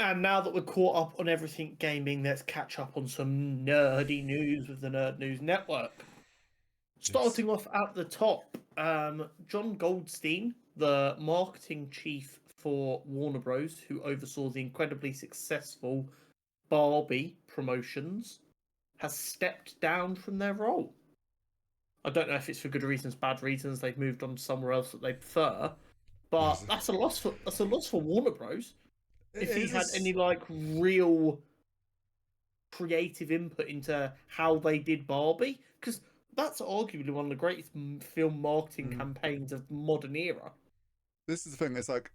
And now that we're caught up on everything gaming, let's catch up on some nerdy news with the Nerd News Network. Yes. Starting off at the top, John Goldstein, the marketing chief for Warner Bros., who oversaw the incredibly successful Barbie promotions, has stepped down from their role. I don't know if it's for good reasons, bad reasons. They've moved on to somewhere else that they prefer, but It that's a loss for Warner Bros. If he is had any like real creative input into how they did Barbie, because that's arguably one of the greatest film marketing campaigns of the modern era. this is the thing. It's like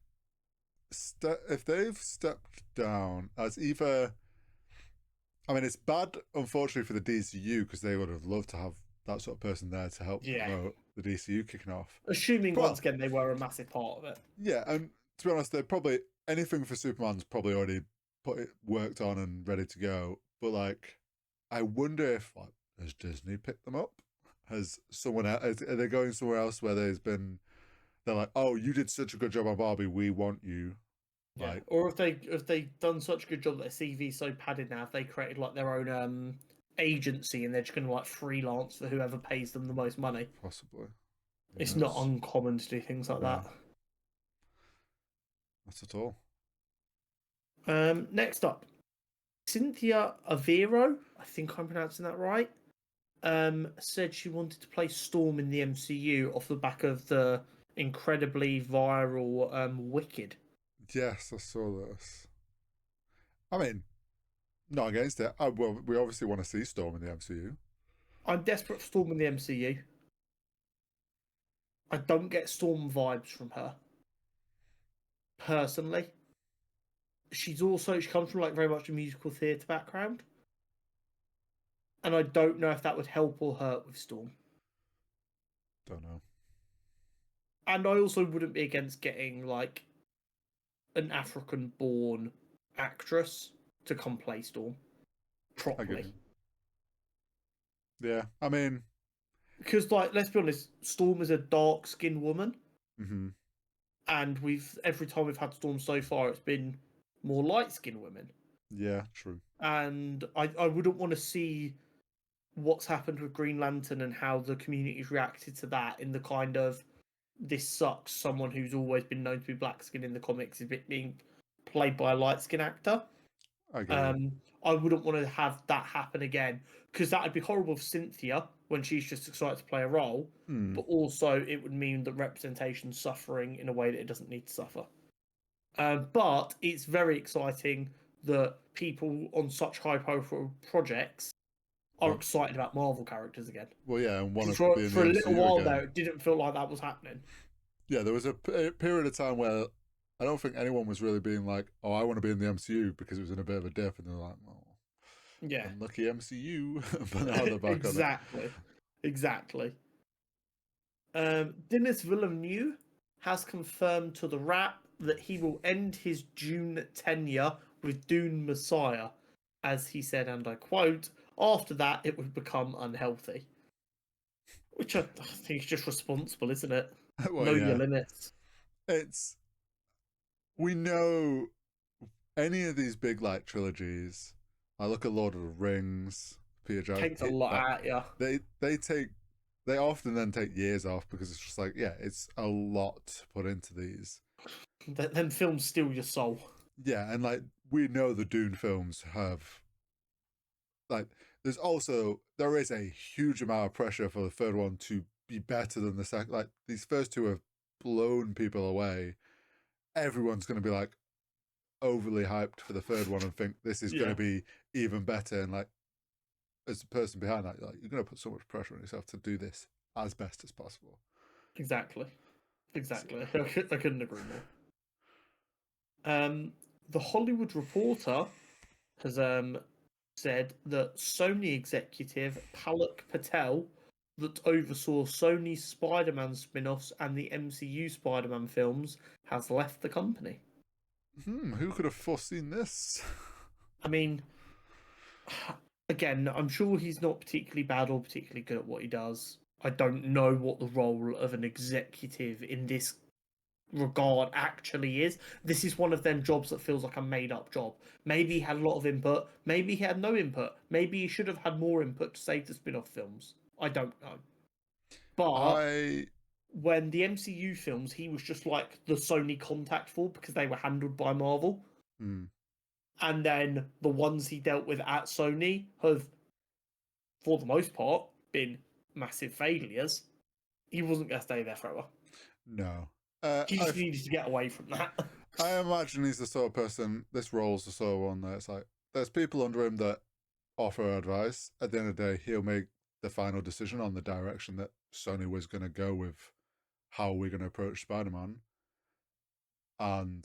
if they've stepped down as either, I mean, it's bad, unfortunately, for the DCU because they would have loved to have that sort of person there to help Yeah. promote the DCU kicking off. Assuming But once again they were a massive part of it. yeah, and to be honest, they probably anything for Superman's probably already worked on and ready to go. But like, I wonder if like has Disney picked them up? Has someone else? Are they going somewhere else where there's been? They're like, oh, you did such a good job on Barbie. We want you. Yeah. Like, Or if they done such a good job that their CV's so padded now, if they created like their own agency and they're just gonna like freelance for whoever pays them the most money. possibly. Who It's not knows? uncommon to do things like No, that. not at all. Next up, Cynthia Erivo, I think I'm pronouncing that right, said she wanted to play Storm in the MCU off the back of the incredibly viral Wicked. Yes, I saw this. I mean, not against it. Well, we obviously want to see Storm in the MCU. I'm desperate for Storm in the MCU. I don't get Storm vibes from her personally. She comes from like very much a musical theatre background, and I don't know if that would help or hurt with Storm. Don't know. And I also wouldn't be against getting like an African-born actress to come play Storm I get properly. you. Yeah, I mean, Because, like, let's be honest, Storm is a dark-skinned woman, mm-hmm. and every time we've had Storm so far, it's been more light-skinned women. Yeah, true. And I wouldn't want to see what's happened with Green Lantern and how the community's reacted to that in the kind of this sucks. Someone who's always been known to be black-skinned in the comics is being played by a light-skinned actor. I get you. I wouldn't want to have that happen again because that would be horrible for Cynthia when she's just excited to play a role, Hmm. but also it would mean that representation's suffering in a way that it doesn't need to suffer. But it's very exciting that people on such high-profile projects are Well, excited about Marvel characters again. well, yeah, and want to be in the For a little MCU while again. there, it didn't feel like that was happening. Yeah, there was a period of time where I don't think anyone was really being like, "Oh, I want to be in the MCU" because it was in a bit of a dip, and they're like, "Oh, Yeah, unlucky MCU," but now they're back on it. exactly. Denis Villeneuve has confirmed to the Wrap that he will end his Dune tenure with Dune Messiah, as he said, and I quote, "After that, it would become unhealthy." Which I think is just responsible, isn't it? Well, Know your yeah, limits. it's we know any of these big like trilogies. I look at Lord of the Rings, Peter Jackson. Takes a lot Like out you. they often then take years off because it's just like yeah, it's a lot to put into these. Them films steal your soul. Yeah, and like we know the Dune films have like there is a huge amount of pressure for the third one to be better than the second. Like these first two have blown people away. Everyone's going to be like overly hyped for the third one and think this is going to Yeah, be even better. And like as the person behind that, you're going to put so much pressure on yourself to do this as best as possible. exactly. So, Exactly. I couldn't agree more. The Hollywood Reporter has said that Sony executive Palak Patel, that oversaw Sony's Spider-Man spin-offs and the MCU Spider-Man films, has left the company. who could have foreseen this? I mean, again, I'm sure he's not particularly bad or particularly good at what he does. I don't know what the role of an executive in this regard actually is. This is one of them jobs that feels like a made up job. Maybe he had a lot of input, maybe he had no input, maybe he should have had more input to save the spin off films. I don't know. But I when the MCU films, he was just like the Sony contact for because they were handled by Marvel. mm, And then the ones he dealt with at Sony have, for the most part, been massive failures. He wasn't going to stay there forever. no. He just needed to get away from that. I imagine he's the sort of person. This role's the sort of one that it's like there's people under him that offer advice. At the end of the day, he'll make the final decision on the direction that Sony was going to go with how we're going to approach Spider-Man. And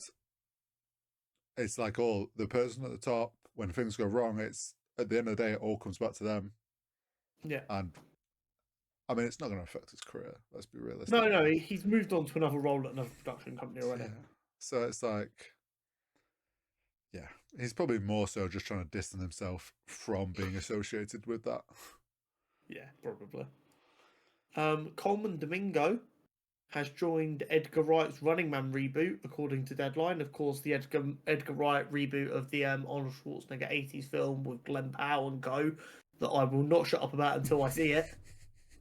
it's like the person at the top, when things go wrong, it's at the end of the day, it all comes back to them. Yeah. And I mean, it's not going to affect his career. Let's be realistic. No, he's moved on to another role at another production company already. Yeah. So it's like, yeah, he's probably more so just trying to distance himself from being associated with that. Yeah, probably. Coleman Domingo has joined Edgar Wright's Running Man reboot, according to Deadline. Of course, the Edgar Wright reboot of the Arnold Schwarzenegger 80s film with Glenn Powell and co. that I will not shut up about until I see it.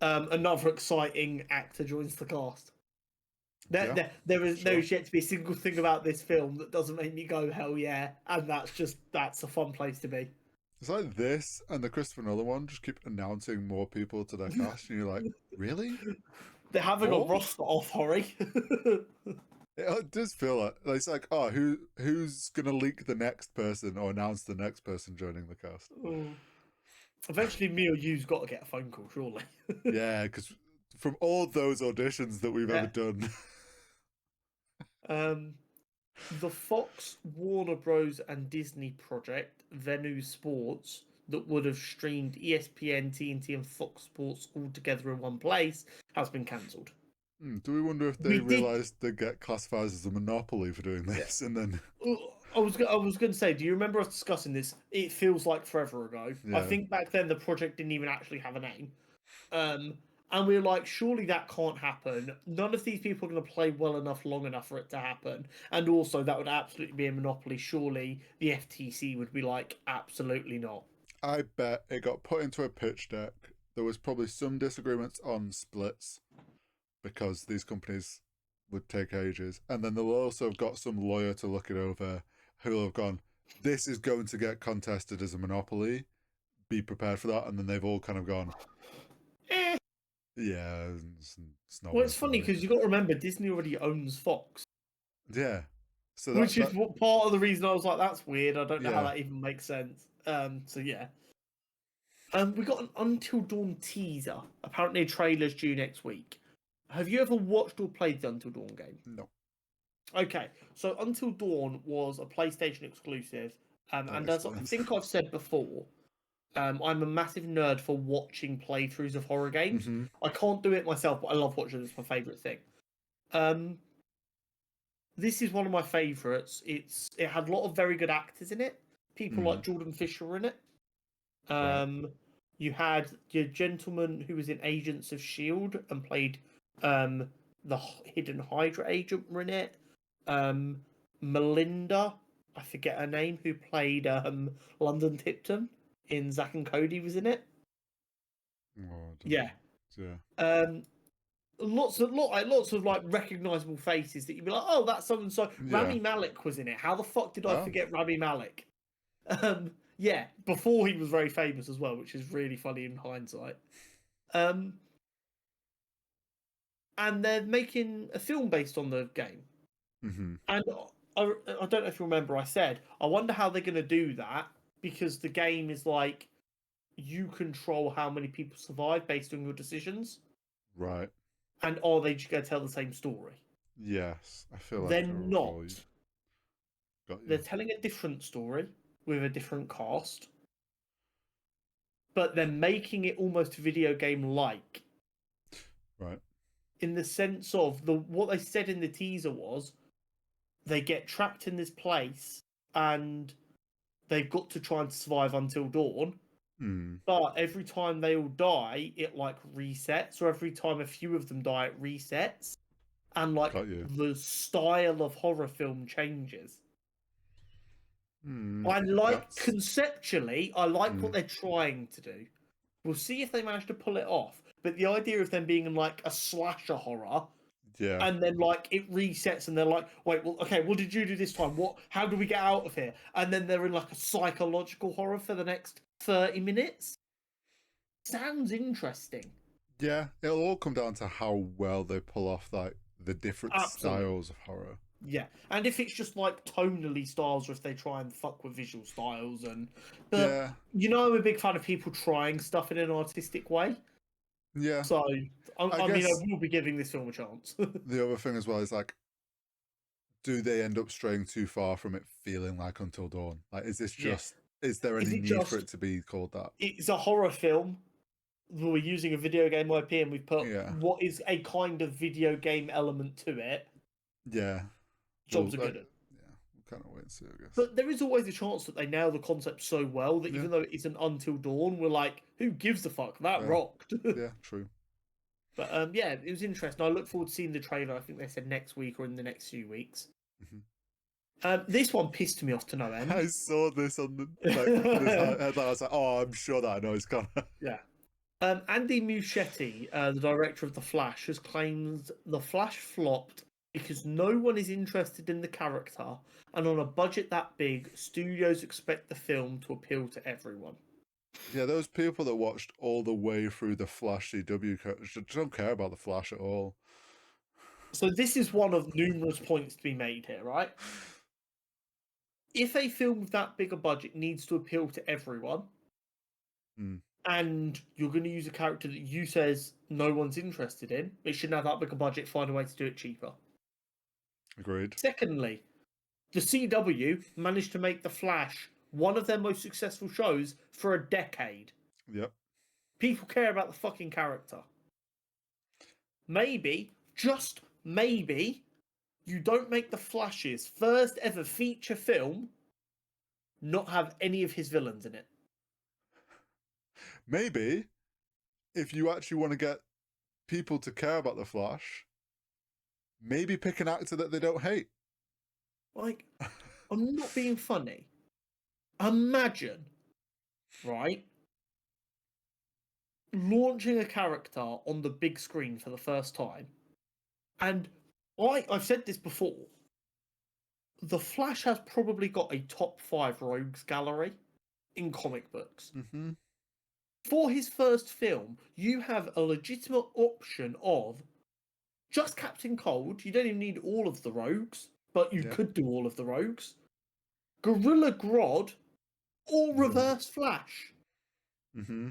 Another exciting actor joins the cast. There is yet to be a single thing about this film that doesn't make me go hell yeah, and that's a fun place to be. It's like this and the Christopher Nolan one just keep announcing more people to their cast, and you're like, really? They're having a roster off, Horry. It does feel like it's like, oh, who's gonna leak the next person or announce the next person joining the cast? Eventually, me or you's got to get a phone call, surely. Yeah, because from all those auditions that we've ever done. The Fox, Warner Bros. And Disney project, Venue Sports, that would have streamed ESPN, TNT, and Fox Sports all together in one place, has been cancelled. Do we wonder if they realised they get classified as a monopoly for doing this, and then? I was going to say, do you remember us discussing this? It feels like forever ago. Yeah. I think back then the project didn't even actually have a name. And we were like, surely that can't happen. None of these people are going to play well enough, long enough for it to happen. And also, that would absolutely be a monopoly. Surely the FTC would be like, absolutely not. I bet it got put into a pitch deck. There was probably some disagreements on splits because these companies would take ages. And then they'll also have got some lawyer to look it over who will have gone, this is going to get contested as a monopoly. Be prepared for that. And then they've all kind of gone, yeah, it's not. Well, it's funny because you've got to remember Disney already owns Fox. Yeah. So which is part of the reason I was like, that's weird. I don't know how that even makes sense. So yeah. We got an Until Dawn teaser. Apparently a trailer's due next week. Have you ever watched or played the Until Dawn game? No. Okay, so Until Dawn was a PlayStation exclusive. And as I think I've said before, I'm a massive nerd for watching playthroughs of horror games. Mm-hmm. I can't do it myself, but I love watching it. It's my favourite thing. This is one of my favourites. It had a lot of very good actors in it. People like Jordan Fisher were in it. You had your gentleman who was in Agents of S.H.I.E.L.D. and played the hidden Hydra agent were in it. Melinda, I forget her name, who played London Tipton in Zack and Cody was in it. Yeah. Lots of like recognizable faces that you'd be like, oh, that's so and so. Rami Malek was in it. How the fuck did I forget Rami Malek? Yeah, before he was very famous as well, which is really funny in hindsight. And they're making a film based on the game. Mm-hmm. And I don't know if you remember, I said, I wonder how they're going to do that, because the game is like, you control how many people survive based on your decisions. Right. And are they just going to tell the same story? Yes, I feel like they're not. Got you. They're telling a different story with a different cast, but they're making it almost video game-like. Right. In the sense of what they said in the teaser was, they get trapped in this place and they've got to try and survive until dawn. But every time they all die, it like resets. Or every time a few of them die, it resets. and like Got you. the style of horror film changes. Hmm. I like That's conceptually, I like what they're trying to do. We'll see if they manage to pull it off. But the idea of them being in like a slasher horror, yeah. and then like it resets, and they're like, "Wait, well, okay, what did you do this time? What? How do we get out of here?" And then they're in like a psychological horror for the next 30 minutes. Sounds interesting. Yeah. It'll all come down to how well they pull off like the different Absolutely. styles of horror. Yeah, and if it's just like tonally styles, or if they try and fuck with visual styles, and but Yeah. I'm a big fan of people trying stuff in an artistic way. Yeah. So I I mean, I guess will be giving this film a chance. the other thing as well is like, do they end up straying too far from it feeling like Until Dawn? Like, is this Yeah. just? Is there Is any it need for just it to be called that? it's a horror film? We're using a video game IP, and we've put Yeah. what is a kind of video game element to it. Yeah. Jobs are good at. Yeah. We'll kind of wait and see, I guess. But there is always a chance that they nail the concept so well that Yeah. even though it isn't Until Dawn, we're like, who gives a fuck? That Fair. rocked. Yeah. True. But yeah, it was interesting. I look forward to seeing the trailer. I think they said next week or in the next few weeks. This one pissed me off to no end. I saw this on the this headline. I was like, oh, I'm sure that I know it's gonna. Yeah. Andy Muschietti, the director of The Flash, has claimed The Flash flopped because no one is interested in the character, and on a budget that big, studios expect the film to appeal to everyone. Yeah, those people that watched all the way through the Flash CW don't care about the Flash at all. So this is one of numerous points to be made here, right? If a film with that big a budget needs to appeal to everyone, and you're going to use a character that you says no one's interested in, it shouldn't have that big a budget. Find a way to do it cheaper. Agreed. Secondly, the CW managed to make The Flash one of their most successful shows for a decade. Yep. People care about the fucking character. Maybe, just maybe, you don't make The Flash's first ever feature film not have any of his villains in it. Maybe, if you actually want to get people to care about the Flash, maybe pick an actor that they don't hate. Like, I'm not being funny. Imagine, right, launching a character on the big screen for the first time, and I've said this before. The Flash has probably got a top 5 rogues gallery in comic books. Mm-hmm. For his first film, you have a legitimate option of just Captain Cold. You don't even need all of the rogues, but you could do all of the rogues. Gorilla Grodd or Reverse Flash. Mm-hmm.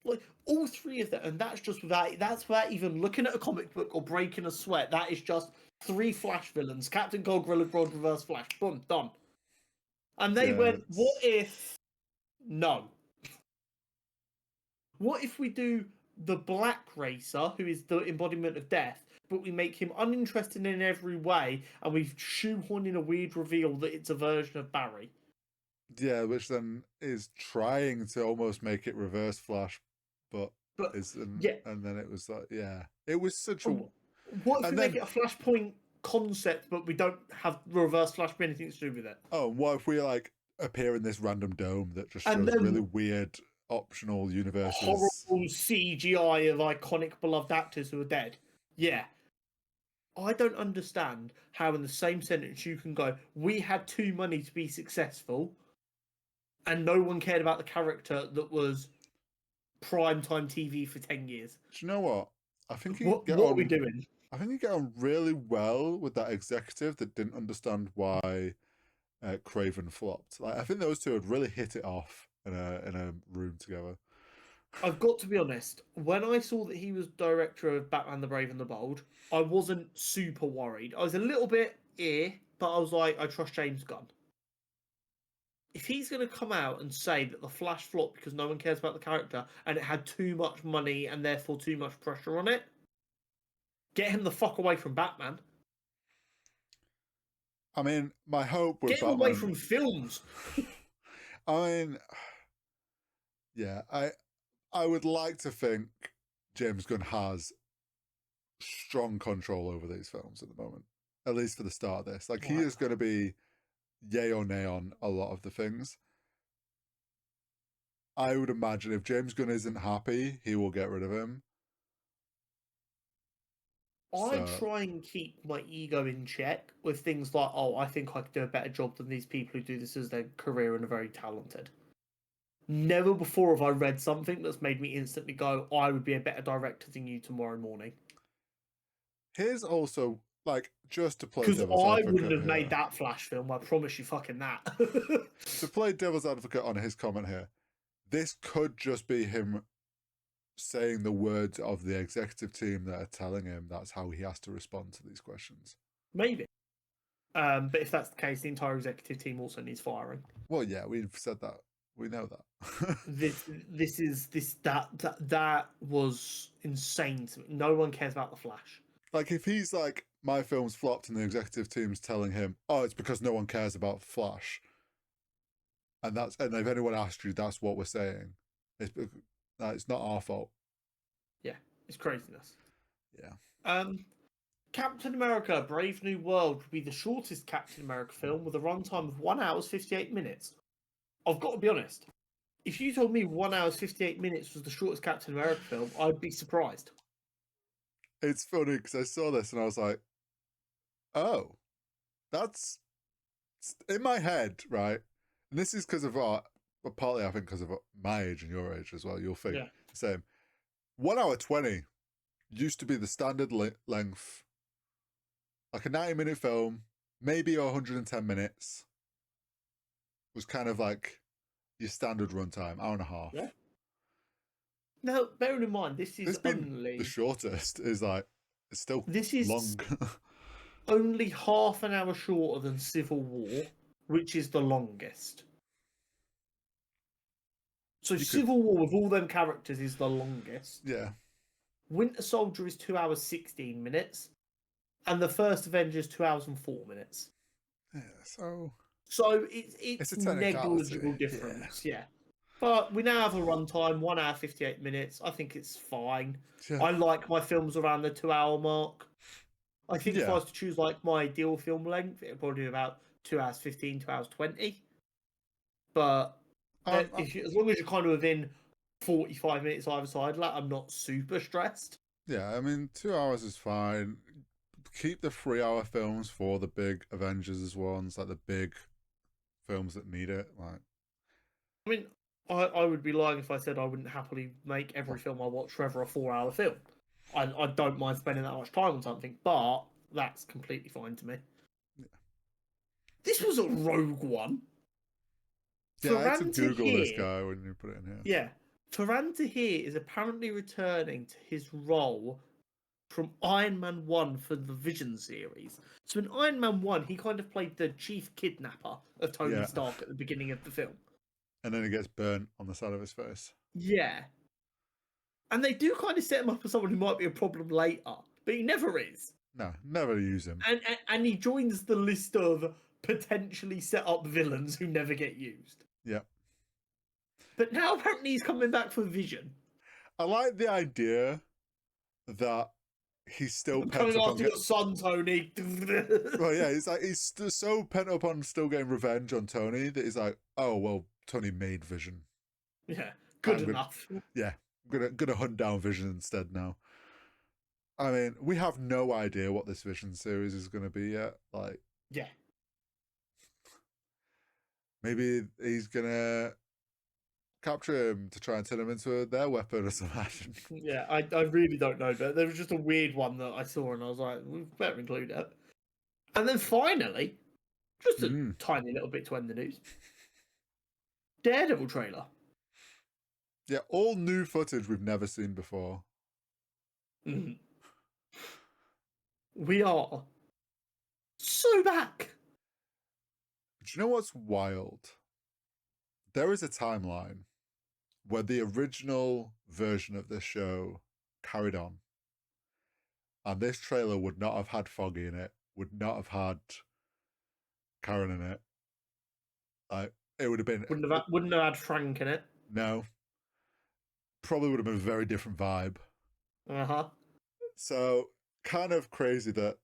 Like all three of them, and that's without even looking at a comic book or breaking a sweat. That is just 3 Flash villains: Captain Cold, Gorilla Grodd, Reverse Flash. Boom, done. And they went, what if? No. What if we do the Black Racer, who is the embodiment of death, but we make him uninteresting in every way, and we shoehorn in a weird reveal that it's a version of Barry? Yeah, which then is trying to almost make it Reverse Flash, but isn't. Yeah. And then it was like, it was such a. What if we make it a Flashpoint concept, but we don't have Reverse Flash be anything to do with it? Oh, what if we like appear in this random dome that just shows really weird optional universes? Horrible CGI of iconic beloved actors who are dead. Yeah. I don't understand how in the same sentence you can go, we had too money to be successful, and no one cared about the character that was primetime TV for 10 years. Do you know what? I think what are we doing? I think you get on really well with that executive that didn't understand why Craven flopped. Like, I think those two had really hit it off in a room together. I've got to be honest. When I saw that he was director of Batman: The Brave and the Bold, I wasn't super worried. I was a little bit but I was like, I trust James Gunn. If he's going to come out and say that the Flash flopped because no one cares about the character and it had too much money and therefore too much pressure on it, get him the fuck away from Batman. I mean, my hope was get him away from films. I mean, yeah, I would like to think James Gunn has strong control over these films at the moment, at least for the start of this. Like, he Right. is going to be yay or nay on a lot of the things. I would imagine if James Gunn isn't happy, he will get rid of him. I So, try and keep my ego in check with things like, oh, I think I could do a better job than these people who do this as their career and are very talented. Never before have I read something that's made me instantly go, I would be a better director than you tomorrow morning. here's also, like, just to play Because devil's I wouldn't advocate have made here. that Flash film, I promise you fucking that. To play devil's advocate on his comment here, this could just be him saying the words of the executive team that are telling him that's how he has to respond to these questions. Maybe. But if that's the case, the entire executive team also needs firing. Well, yeah, we've said that. We know that. That was insane to me. No one cares about the Flash. Like, if he's like, my film's flopped and the executive team's telling him, oh, it's because no one cares about Flash. And if anyone asked you, that's what we're saying. It's not our fault. Yeah, it's craziness. Yeah. Captain America: Brave New World would be the shortest Captain America film with a runtime of 1 hour 58 minutes. I've got to be honest. If you told me 1 hour 58 minutes was the shortest Captain America film, I'd be surprised. It's funny because I saw this and I was like, oh, that's in my head, right? And this is because of partly I think because of my age and your age as well. You'll think the same. 1 hour 20 used to be the standard length, like a 90-minute film, maybe 110 minutes was kind of like your standard runtime, hour and a half. Yeah. Now, bearing in mind, this is the shortest. Is like, it's still long. Only half an hour shorter than Civil War, which is the longest. So Civil War with all them characters is the longest. Yeah. Winter Soldier is 2 hours 16 minutes, and the first Avengers 2 hours and 4 minutes. Yeah. So it's a negligible difference. Yeah. But we now have a runtime 1 hour 58 minutes. I think it's fine. Yeah. I like my films around the 2 hour mark. I think if I was to choose like my ideal film length, it'd probably be about 2 hours 15, 2 hours 20. But as long as you're kind of within 45 minutes either side, like, I'm not super stressed. Yeah, I mean, 2 hours is fine. Keep the 3-hour films for the big Avengers ones, like the big films that need it. Like, I mean, I would be lying if I said I wouldn't happily make every film I watch forever a 4-hour film. I don't mind spending that much time on something, but that's completely fine to me. Yeah. This was a Rogue One. Yeah, I had to Google this guy when you put it in here. Yeah. Ferran Tahir is apparently returning to his role from Iron Man 1 for the Vision series. So in Iron Man 1, he kind of played the chief kidnapper of Tony Stark at the beginning of the film. And then he gets burnt on the side of his face. Yeah. And they do kind of set him up as someone who might be a problem later, but he never is. No, never use him. And he joins the list of potentially set up villains who never get used. Yeah. But now apparently he's coming back for Vision. I like the idea that he's still pent up after your son, Tony. Well, yeah, it's like he's so pent up on still getting revenge on Tony that he's like, oh well, Tony made Vision. Yeah, good enough. I'm gonna hunt down Vision instead now. I mean, we have no idea what this Vision series is gonna be yet. Like, yeah, maybe he's gonna capture him to try and turn him into their weapon or something. Yeah, I really don't know, but there was just a weird one that I saw and I was like, we better include it. And then finally, just a tiny little bit to end the news, Daredevil trailer. Yeah, all new footage we've never seen before. Mm-hmm. We are so back. Do you know what's wild? There is a timeline where the original version of this show carried on. And this trailer would not have had Foggy in it, would not have had Karen in it. Like, it would have been... Wouldn't have had Frank in it. No. Probably would have been a very different vibe. Uh-huh. So, kind of crazy that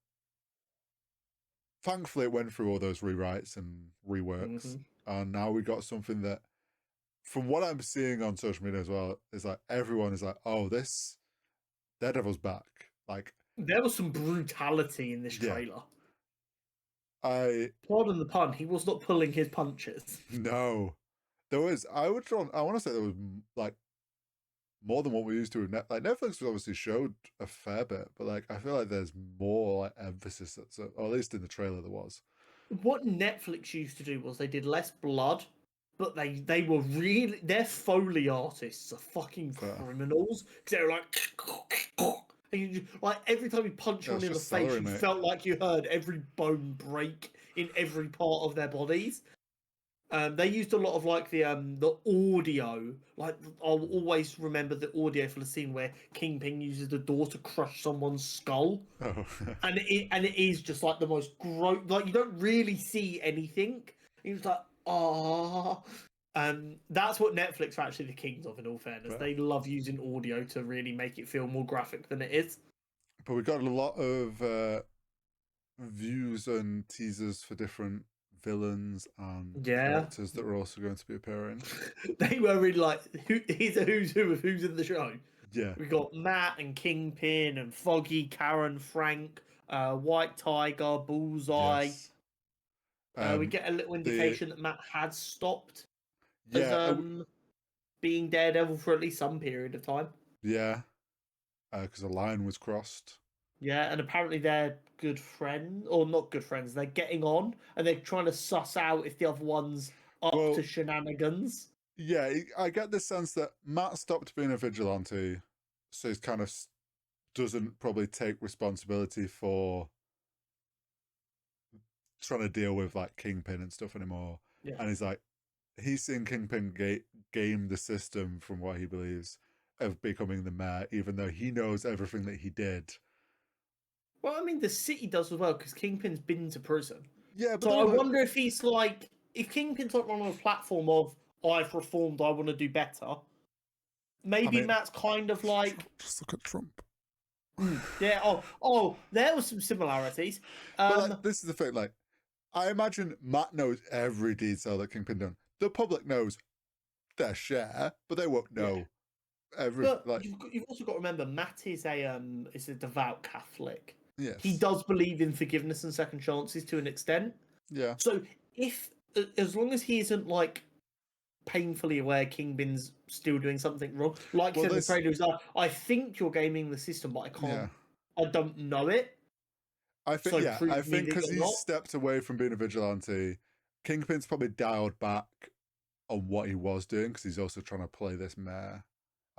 thankfully it went through all those rewrites and reworks, and now we got something that, from what I'm seeing on social media as well, is like everyone is like, "Oh, this Daredevil's back!" Like, there was some brutality in this Yeah. trailer. I Pardon the pun, he was not pulling his punches. no, there was. I want to say there was like more than what we used to with like Netflix obviously showed a fair bit, but like I feel like there's more like emphasis, or at least in the trailer there was. What Netflix used to do was they did less blood, but they were really, their Foley artists are fucking criminals, because they were like and you, like every time you punch one in the face, you felt like you heard every bone break in every part of their bodies. They used a lot of like the audio. Like I'll always remember the audio for the scene where Kingpin uses the door to crush someone's skull, and it is just like the most gross. Like you don't really see anything. It's like that's what Netflix are actually the kings of. In all fairness, they love using audio to really make it feel more graphic than it is. But we got a lot of views and teasers for different villains and characters that are also going to be appearing. They were really like, here's a who's who of who's in the show. Yeah. We got Matt and Kingpin and Foggy, Karen, Frank, White Tiger, Bullseye. Yes. We get a little indication that Matt had stopped as being Daredevil for at least some period of time. Yeah. Because a line was crossed. Yeah, and apparently they're good friends, or not good friends. They're getting on, and they're trying to suss out if the other one's up to shenanigans. Yeah, I get the sense that Matt stopped being a vigilante, so he's kind of doesn't probably take responsibility for trying to deal with like Kingpin and stuff anymore. Yeah. And he's like, he's seen Kingpin game the system from what he believes of becoming the mayor, even though he knows everything that he did. Well, I mean, the city does as well, because Kingpin's been to prison. Yeah, but so I wonder if he's like, if Kingpin's like on a platform of, I've reformed, I want to do better. Maybe Matt's kind of like, just look at Trump. Yeah. Oh, there were some similarities. But like, this is the thing. Like, I imagine Matt knows every detail that Kingpin done. The public knows their share, but they won't know every. But like, you've also got to remember, Matt is a devout Catholic. Yes. He does believe in forgiveness and second chances to an extent. Yeah. So as long as he isn't like painfully aware Kingpin's still doing something wrong, like said the trailers are, I think you're gaming the system, but I can't. I don't know it. I think I think because he's stepped away from being a vigilante, Kingpin's probably dialed back on what he was doing, because he's also trying to play this mayor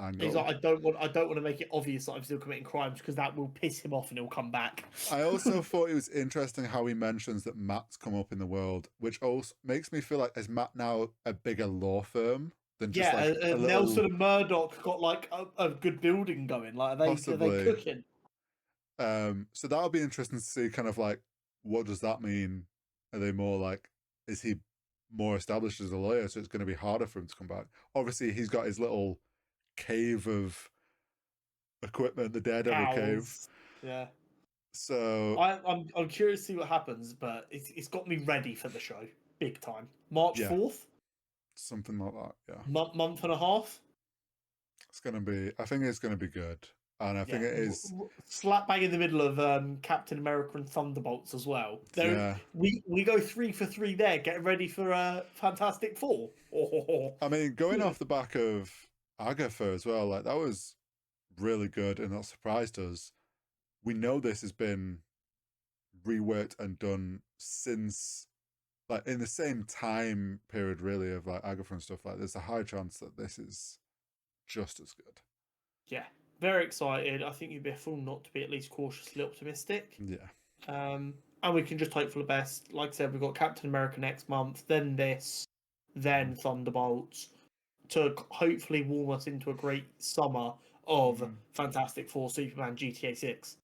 angle. He's like, I don't want to make it obvious that I'm still committing crimes, because that will piss him off and he'll come back. I also thought it was interesting how he mentions that Matt's come up in the world, which also makes me feel like, is Matt now a bigger law firm than just like a little... Nelson and Murdoch got like a good building going. Like, are they cooking? So that'll be interesting to see, kind of like, what does that mean? Are they more like, is he more established as a lawyer, so it's going to be harder for him to come back? Obviously, he's got his little cave of equipment, the Daredevil cave. Yeah. So I'm curious to see what happens, but it's got me ready for the show big time. March 4th, something like that. Yeah, month and a half. It's gonna be. I think it's gonna be good, and I think it is slap bang in the middle of Captain America and Thunderbolts as well. We go 3 for 3 there. Get ready for Fantastic Four. I mean, going off the back of Agatha as well, like that was really good, and that surprised us. We know this has been reworked and done since, like, in the same time period, really, of like Agatha and stuff. Like, there's a high chance that this is just as good. Yeah, very excited. I think you'd be a fool not to be at least cautiously optimistic. Yeah. And we can just hope for the best. Like I said, we've got Captain America next month, then this, then Thunderbolts, to hopefully warm us into a great summer of Fantastic Four, Superman, GTA 6.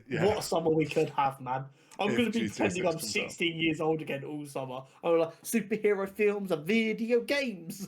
What a summer we could have, man. I'm going to be pretending I'm 16 years old again all summer. I'm like, superhero films and video games.